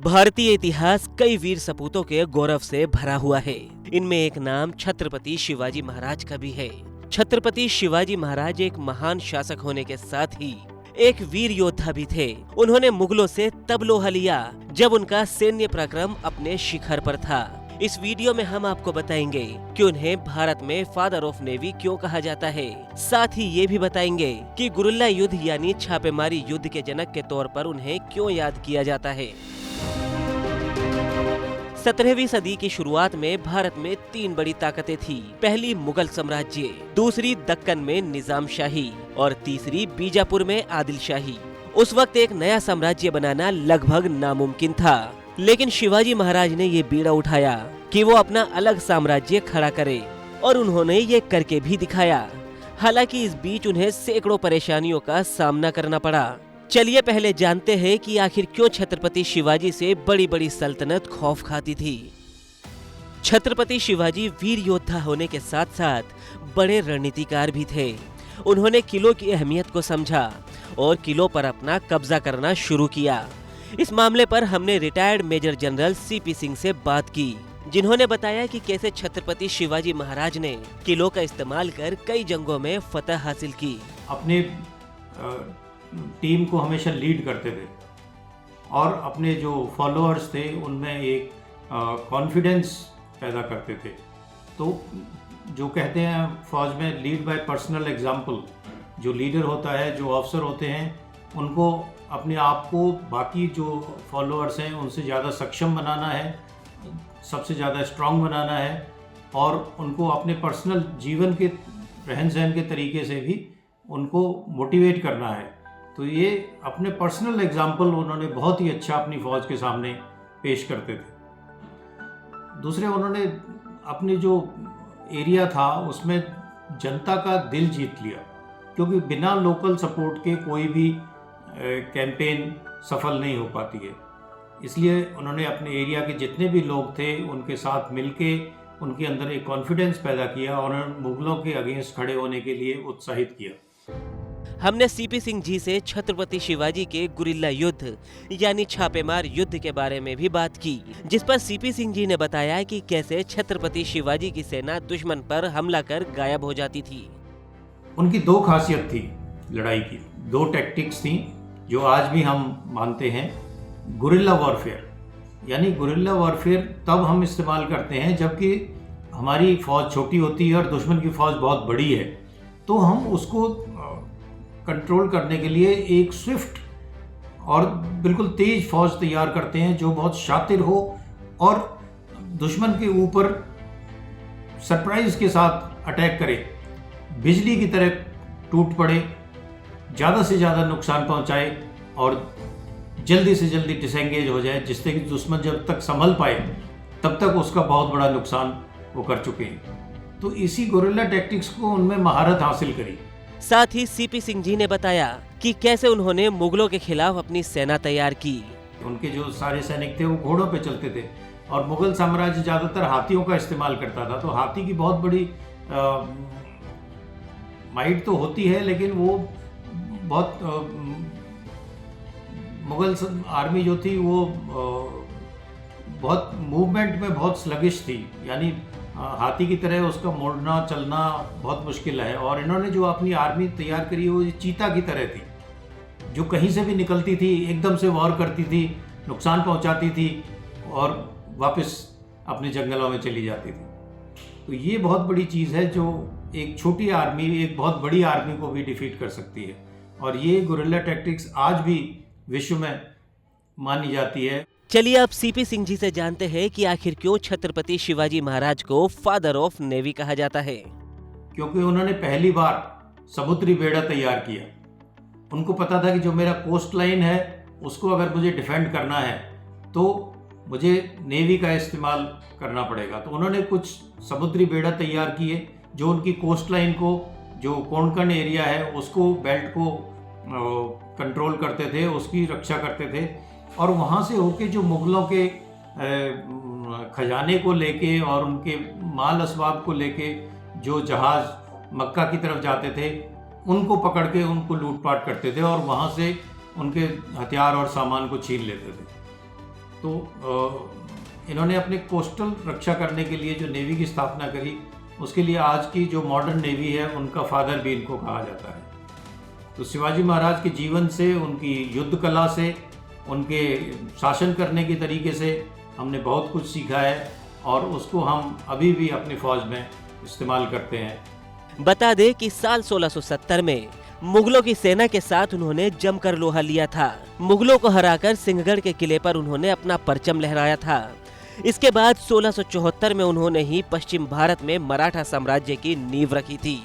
भारतीय इतिहास कई वीर सपूतों के गौरव से भरा हुआ है। इनमें एक नाम छत्रपति शिवाजी महाराज का भी है। छत्रपति शिवाजी महाराज एक महान शासक होने के साथ ही एक वीर योद्धा भी थे। उन्होंने मुगलों से तब लोहा लिया जब उनका सैन्य पराक्रम अपने शिखर पर था। इस वीडियो में हम आपको बताएंगे कि उन्हें भारत में फादर ऑफ नेवी क्यों कहा जाता है। साथ ही ये भी बताएंगे कि गुरिल्ला युद्ध यानी छापेमारी युद्ध के जनक के तौर पर उन्हें क्यों याद किया जाता है। 17वीं सदी की शुरुआत में भारत में 3 बड़ी ताकतें थी। पहली मुगल साम्राज्य, दूसरी दक्कन में निजाम शाही और तीसरी बीजापुर में आदिल शाही। उस वक्त एक नया साम्राज्य बनाना लगभग नामुमकिन था, लेकिन शिवाजी महाराज ने ये बीड़ा उठाया कि वो अपना अलग साम्राज्य खड़ा करे और उन्होंने ये करके भी दिखाया। हालांकि इस बीच उन्हें सैकड़ों परेशानियों का सामना करना पड़ा। चलिए पहले जानते हैं कि आखिर क्यों छत्रपति शिवाजी से बड़ी बड़ी सल्तनत खौफ खाती थी। छत्रपति शिवाजी वीर योद्धा होने के साथ साथ बड़े रणनीतिकार भी थे। उन्होंने किलों की अहमियत को समझा और किलों पर अपना कब्जा करना शुरू किया। इस मामले पर हमने retired major general CP Singh से बात की, जिन्होंने बताया कि कैसे छत्रपति शिवाजी महाराज ने किलों का इस्तेमाल कर कई जंगों में फतह हासिल की। अपने टीम को हमेशा लीड करते थे और अपने जो फॉलोअर्स थे उनमें एक कॉन्फिडेंस पैदा करते थे। तो जो कहते हैं फौज में लीड बाय पर्सनल एग्जाम्पल, जो लीडर होता है, जो ऑफिसर होते हैं, उनको अपने आप को बाकी जो फॉलोअर्स हैं उनसे ज़्यादा सक्षम बनाना है, सबसे ज़्यादा स्ट्रांग बनाना है और उनको अपने पर्सनल जीवन के रहन सहन के तरीके से भी उनको मोटिवेट करना है। तो ये अपने पर्सनल एग्जाम्पल उन्होंने बहुत ही अच्छा अपनी फ़ौज के सामने पेश करते थे। दूसरे, उन्होंने अपने जो एरिया था उसमें जनता का दिल जीत लिया, क्योंकि बिना लोकल सपोर्ट के कोई भी कैंपेन सफल नहीं हो पाती है। इसलिए उन्होंने अपने एरिया के जितने भी लोग थे उनके साथ मिलके उनके अंदर एक कॉन्फिडेंस पैदा किया और मुगलों के अगेंस्ट खड़े होने के लिए उत्साहित किया। हमने सीपी सिंह जी से छत्रपति शिवाजी के गुरिल्ला युद्ध यानी छापेमार युद्ध के बारे में भी बात की, जिस पर सीपी सिंह जी ने बताया कि कैसे छत्रपति शिवाजी की सेना दुश्मन पर हमला कर गायब हो जाती थी। उनकी 2 खासियत थी लड़ाई की, 2 टैक्टिक्स थी जो आज भी हम मानते हैं। गुरिल्ला वॉरफेयर यानी गुरिल्ला वॉरफेयर तब हम इस्तेमाल करते हैं जबकि हमारी फौज छोटी होती है और दुश्मन की फौज बहुत बड़ी है। तो हम उसको कंट्रोल करने के लिए एक स्विफ्ट और बिल्कुल तेज फौज तैयार करते हैं जो बहुत शातिर हो और दुश्मन के ऊपर सरप्राइज के साथ अटैक करे, बिजली की तरह टूट पड़े, ज़्यादा से ज़्यादा नुकसान पहुंचाए और जल्दी से जल्दी डिसएंगेज हो जाए, जिससे कि दुश्मन जब तक संभल पाए तब तक उसका बहुत बड़ा नुकसान वो कर चुके हैं। तो इसी गुरिल्ला टैक्टिक्स को उनमें महारत हासिल करी। साथ ही सीपी सिंह जी ने बताया कि कैसे उन्होंने मुगलों के खिलाफ अपनी सेना तैयार की। उनके जो सारे सैनिक थे वो घोड़ों पे चलते थे और मुगल साम्राज्य ज़्यादातर हाथियों का इस्तेमाल करता था। तो हाथी की बहुत बड़ी माइट तो होती है, लेकिन वो बहुत मुगल आर्मी जो थी वो बहुत मूवमेंट में बहुत स्लगिश थी, यानी हाथी की तरह उसका मुड़ना चलना बहुत मुश्किल है। और इन्होंने जो अपनी आर्मी तैयार करी वो चीता की तरह थी, जो कहीं से भी निकलती थी एकदम से वॉर करती थी, नुकसान पहुंचाती थी और वापस अपने जंगलों में चली जाती थी। तो ये बहुत बड़ी चीज़ है जो एक छोटी आर्मी एक बहुत बड़ी आर्मी को भी डिफीट कर सकती है। और ये गुरिल्ला टैक्टिक्स आज भी विश्व में मानी जाती है। चलिए अब सीपी सिंह जी से जानते हैं कि आखिर क्यों छत्रपति शिवाजी महाराज को फादर ऑफ नेवी कहा जाता है। क्योंकि उन्होंने पहली बार समुद्री बेड़ा तैयार किया। उनको पता था कि जो मेरा कोस्ट लाइन है उसको अगर मुझे डिफेंड करना है तो मुझे नेवी का इस्तेमाल करना पड़ेगा। तो उन्होंने कुछ समुद्री बेड़ा तैयार किए जो उनकी कोस्ट लाइन को, जो कोंकण एरिया है उसको, बेल्ट को कंट्रोल करते थे, उसकी रक्षा करते थे। और वहाँ से होके जो मुगलों के खजाने को लेके और उनके माल असबाब को लेके जो जहाज़ मक्का की तरफ जाते थे उनको पकड़ के उनको लूटपाट करते थे और वहाँ से उनके हथियार और सामान को छीन लेते थे। तो इन्होंने अपने कोस्टल रक्षा करने के लिए जो नेवी की स्थापना करी, उसके लिए आज की जो मॉडर्न नेवी है उनका फादर भी इनको कहा जाता है। तो शिवाजी महाराज के जीवन से, उनकी युद्ध कला से, उनके शासन करने के तरीके से हमने बहुत कुछ सीखा है और उसको हम अभी भी अपनी फौज में इस्तेमाल करते हैं। बता दें कि साल 1670 में मुगलों की सेना के साथ उन्होंने जमकर लोहा लिया था। मुगलों को हराकर सिंहगढ़ के किले पर उन्होंने अपना परचम लहराया था। इसके बाद 1674 में उन्होंने ही पश्चिम भारत में मराठा साम्राज्य की नींव रखी थी।